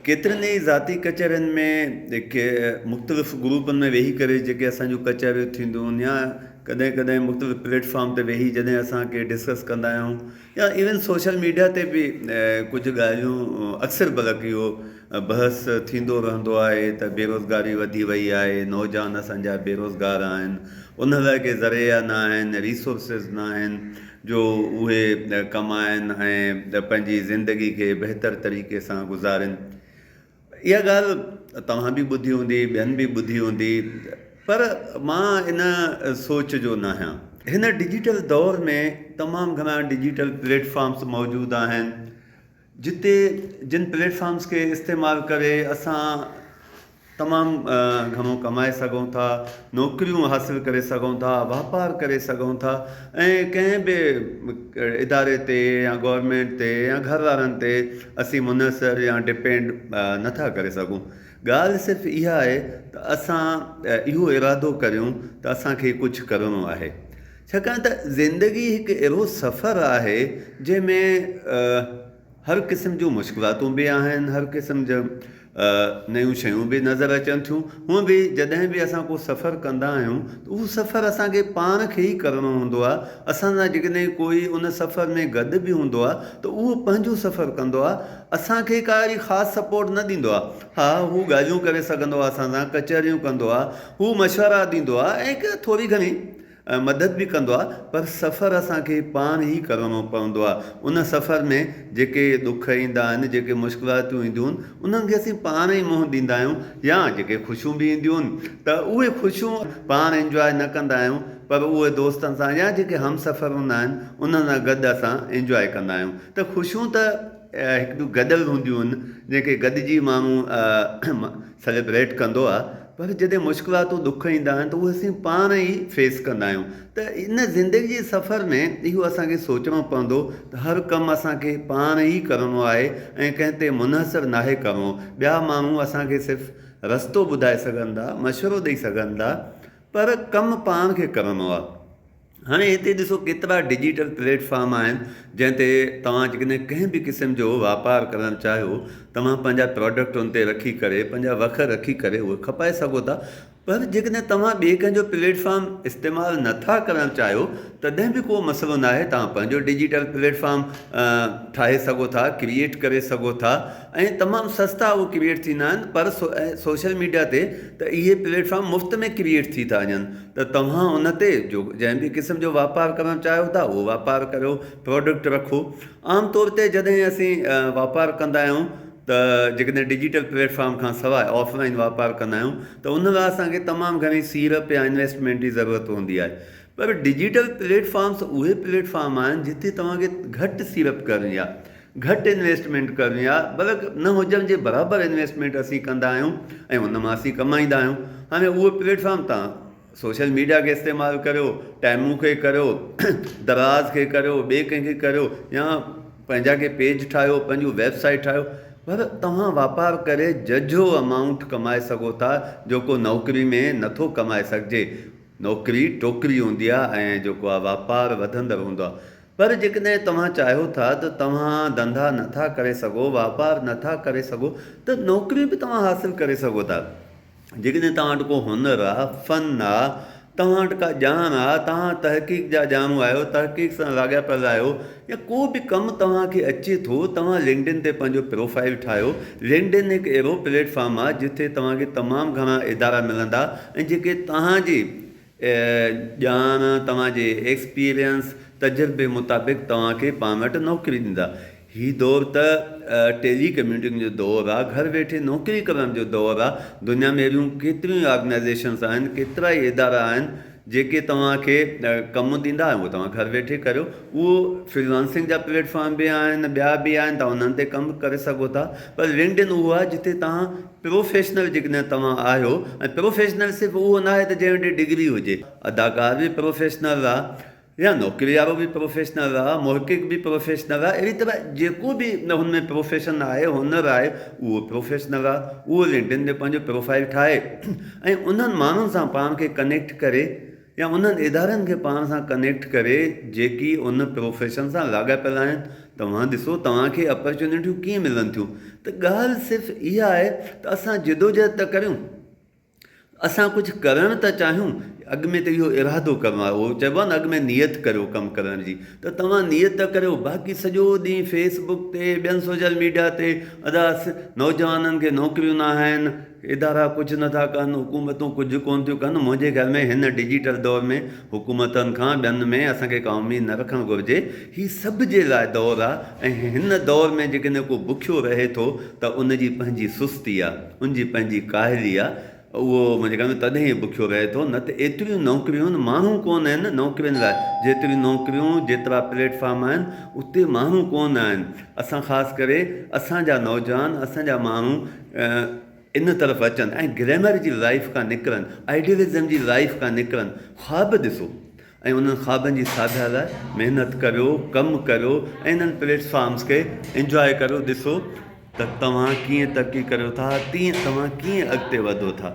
केतिरनि ई ज़ाती कचहरियुनि में मुख़्तलिफ़ ग्रुपनि में वेही करे जेके असांजूं कचहरियूं थींदियूं आहिनि या कॾहिं कॾहिं मुख़्तलिफ़ प्लेटफॉर्म ते वेही जॾहिं असांखे डिस्कस कंदा आहियूं या इवन सोशल मीडिया ते बि कुझु ॻाल्हियूं अक्सर बल्कि इहो बहस थींदो रहंदो आहे त बेरोज़गारी वधी वई आहे, नौजवान असांजा बेरोज़गार आहिनि, उन लाइ के ज़रिया न आहिनि, रिसोर्सिस न आहिनि जो उहे कमाइनि ऐं पंहिंजी ज़िंदगी खे बहितर तरीक़े सां गुज़ारनि। इहा ॻाल्हि तव्हां बि ॿुधी हूंदी, ॿियनि बि ॿुधी हूंदी, पर मां इन सोच जो न आहियां। हिन डिजिटल दौर में तमामु घणा डिजिटल प्लेटफॉर्म्स मौजूदु आहिनि जिते जिन प्लेटफॉर्म्स खे इस्तेमालु करे असां तमामु घणो कमाए सघूं था, नौकरियूं हासिलु करे सघूं था, वापारु करे सघूं था ऐं कंहिं बि इदारे ते या गवर्नमेंट ते या घर वारनि ते असीं मुनसर या डिपेंड नथा करे सघूं। ॻाल्हि सिर्फ़ु इहा आहे त असां इहो इरादो करियूं त असांखे कुझु करिणो आहे, छाकाणि त ज़िंदगी हिकु अहिड़ो सफ़रु आहे जंहिंमें हर क़िस्म जूं मुश्किलातूं बि आहिनि, हर क़िस्म जा नयूं शयूं बि नज़र अचनि थियूं। हूअं बि जॾहिं बि असां को सफ़रु कंदा आहियूं त उहो सफ़रु असांखे पाण खे ई करिणो हूंदो आहे। असां सां जेकॾहिं कोई उन सफ़र में गॾु बि हूंदो आहे त उहो पंहिंजो सफ़रु कंदो आहे, असांखे का अहिड़ी ख़ासि सपोर्ट न ॾींदो आहे। हा, हू ॻाल्हियूं करे सघंदो आहे, असां सां कचहरियूं कंदो आहे, हू मशवरा ॾींदो आहे ऐं थोरी घणी मदद बि कंदो आहे, पर सफ़रु असांखे पाण ई करिणो पवंदो आहे। उन सफ़र में जेके दुख ईंदा आहिनि, जेके मुश्किलातूं ईंदियूं आहिनि, उन्हनि खे असीं पाण ई मुंहुं ॾींदा आहियूं, या जेके ख़ुशियूं बि ईंदियूं आहिनि त उहे ख़ुशियूं पाण इंजॉय न कंदा आहियूं, पर उहे दोस्तनि सां या जेके हम सफ़र हूंदा आहिनि उन्हनि सां गॾु असां इंजॉय कंदा आहियूं। त ख़ुशियूं त हिकु गॾियल हूंदियूं आहिनि जेके गॾिजी माण्हू सेलिब्रेट कंदो आहे, पर जॾहिं मुश्किलातूं दुख ईंदा आहिनि त उहे असीं पाण ई फेस कंदा आहियूं। त इन ज़िंदगी जे सफ़र में इहो असांखे सोचणो पवंदो त हर कमु असांखे पाण ई करिणो आहे ऐं कंहिं ते मुनहसरु नाहे करिणो। ॿिया माण्हू असांखे सिर्फ़ु रस्तो ॿुधाए सघनि था, मशवरो ॾेई सघनि था, पर कमु पाण खे करिणो आहे। हाणे हिते ॾिसो केतिरा डिजिटल प्लेटफॉर्म आहिनि जंहिं ते तव्हां जेकॾहिं कंहिं बि क़िस्म जो वापारु करणु चाहियो, तव्हां पंहिंजा प्रोडक्ट उन ते रखी करे, पंहिंजा वख रखी करे उहे खपाए सघो था। पर जेकॾहिं तव्हां ॿिए कंहिंजो प्लेटफॉर्म इस्तेमालु नथा करणु चाहियो, तॾहिं बि को मसइलो न आहे, तव्हां पंहिंजो डिजिटल प्लेटफॉर्म ठाहे सघो था, क्रिएट करे सघो था ऐं तमामु सस्ता उहे क्रिएट थींदा आहिनि। पर सोशल मीडिया ते त इहे प्लेटफॉर्म मुफ़्त में क्रिएट थी था वञनि, त तव्हां उन ते जो जंहिं बि क़िस्म जो वापारु करणु चाहियो था उहो वापारु करियो, प्रोडक्ट रखो। आम तौर ते जॾहिं असीं वापारु कंदा आहियूं त जेकॾहिं डिजिटल प्लेटफॉर्म खां सवाइ ऑफलाइन वापारु कंदा आहियूं त उन लाइ असांखे तमामु घणी सीड़प या इन्वेस्टमेंट जी ज़रूरत हूंदी आहे। पर डिजिटल प्लेटफॉर्म्स उहे प्लेटफॉर्म आहिनि जिते तव्हांखे घटि सीड़प करणी आहे, घटि इन्वेस्टमेंट करणी आहे, बल्कि न हुजण जे बराबरि इन्वेस्टमेंट असीं कंदा आहियूं ऐं उन मां असीं कमाईंदा आहियूं। हाणे उहो प्लेटफॉर्म तव्हां सोशल मीडिया खे इस्तेमालु करियो, टाइमू खे करियो, दराज़ खे करियो, ॿिए कंहिंखे करियो, या पंहिंजा के पेज ठाहियो, पंहिंजूं वेबसाइट ठाहियो, पर तव्हां वापारु करे जझो अमाउंट कमाए सघो था जेको नौकिरी में नथो कमाए सघिजे। नौकिरी टोकरी हूंदी आहे ऐं जेको आहे वापारु वधंदड़ हूंदो आहे। पर जेकॾहिं तव्हां चाहियो था त तव्हां धंधा नथा करे सघो, वापारु नथा करे सघो, त नौकिरी बि तव्हां हासिलु करे सघो था। जेकॾहिं तव्हां वटि को हुनरु आहे, फ़न आहे, तव्हां वटि का ॼाण आहे, तव्हां तहक़ीक़ जा ॼाणू आहियो, तहक़ीक़ सां लाॻापियल आहियो, या को बि कमु तव्हांखे अचे थो, तव्हां लिंक्डइन ते पंहिंजो प्रोफाइल ठाहियो। लिंक्डइन हिकु अहिड़ो प्लेटफॉर्म आहे जिथे तव्हांखे तमामु घणा इदारा मिलंदा ऐं जेके तव्हांजी ॼाण, तव्हांजे एक्सपीरियंस, तजुर्बे मुताबिक़ तव्हांखे पाण वटि नौकिरी ॾींदा। हीउ दौरु त टेली कम्यूटिंग जो दौरु आहे, घर वेठे नौकिरी करण जो दौरु आहे। दुनिया में अहिड़ियूं केतिरियूं ऑर्गनाइज़ेशन्स आहिनि, केतिरा ई इदारा आहिनि जेके तव्हांखे कमु ॾींदा ऐं उहो तव्हां घर वेठे करियो। उहो फ्रीलांसिंग जा प्लेटफॉर्म बि आहिनि, ॿिया बि आहिनि, तव्हां उन्हनि ते कमु करे सघो था। पर लिंक्डइन उहो आहे जिते तव्हां प्रोफेशनल जेकॾहिं तव्हां आहियो, ऐं प्रोफेशनल सिर्फ़ु उहो न आहे त जंहिं वटि डिग्री हुजे, अदाकार बि प्रोफेशनल आहे या नौकिरी वारो बि प्रोफेशनल आहे, मुहक़िक़ बि प्रोफेशनल आहे। अहिड़ी तरह जेको बि हुन में प्रोफेशन आहे, हुनरु आहे, उहो प्रोफेशनल आहे। उहो लिंक्डइन ते पंहिंजो प्रोफाइल ठाहे ऐं उन्हनि माण्हुनि सां पाण खे कनेक्ट करे या उन्हनि इदारनि खे पाण सां कनेक्ट करे जेकी उन प्रोफेशन सां लाॻापियल आहिनि, तव्हां ॾिसो तव्हांखे अपॉर्चुनिटियूं कीअं मिलनि थियूं। त ॻाल्हि सिर्फ़ु इहा आहे त असां जिदोजहद त करियूं, असां कुझु करणु था चाहियूं, अॻु में त इहो इरादो करिणो आहे। उहो चइबो आहे न, अॻु में नियत करियो कमु करण जी। त तव्हां नियत त करियो, बाक़ी सॼो ॾींहुं फेसबुक ते ॿियनि सोशल मीडिया ते अदास नौजवाननि खे नौकिरियूं न आहिनि, इदारा कुझु नथा कनि, हुकूमतूं कुझु कोन थियूं कनि। मुंहिंजे ख़्याल में हिन डिजिटल दौर में हुकूमतनि खां ॿियनि में असांखे का उमेद न रखणु घुरिजे। हीउ सभ जे लाइ दौरु आहे, ऐं हिन दौर में जेकॾहिं को बुखियो रहे थो त उनजी पंहिंजी सुस्ती आहे, उनजी पंहिंजी काहिली आहे। उहो मुंहिंजे ख़्याल में तॾहिं ई बुखियो रहे थो, न त एतिरियूं नौकिरियूं माण्हू कोन आहिनि नौकिरियुनि लाइ। जेतिरियूं नौकिरियूं, जेतिरा प्लेटफॉर्म आहिनि, उते माण्हू कोन आहिनि। असां ख़ासि करे असांजा नौजवान, असांजा माण्हू इन तरफ़ अचनि ऐं ग्लैमर जी लाइफ खां निकिरनि, आइडियलिज़म जी लाइफ खां निकिरनि। ख़्वाब ॾिसो ऐं उन्हनि ख़्वाबनि जी साझा लाइ महिनत करियो, कमु करियो ऐं इन्हनि प्लेटफॉर्म्स खे इंजॉय करियो। ॾिसो त तव्हां कीअं तरक़ी करियो था, तीअं तव्हां कीअं अॻिते वधो था।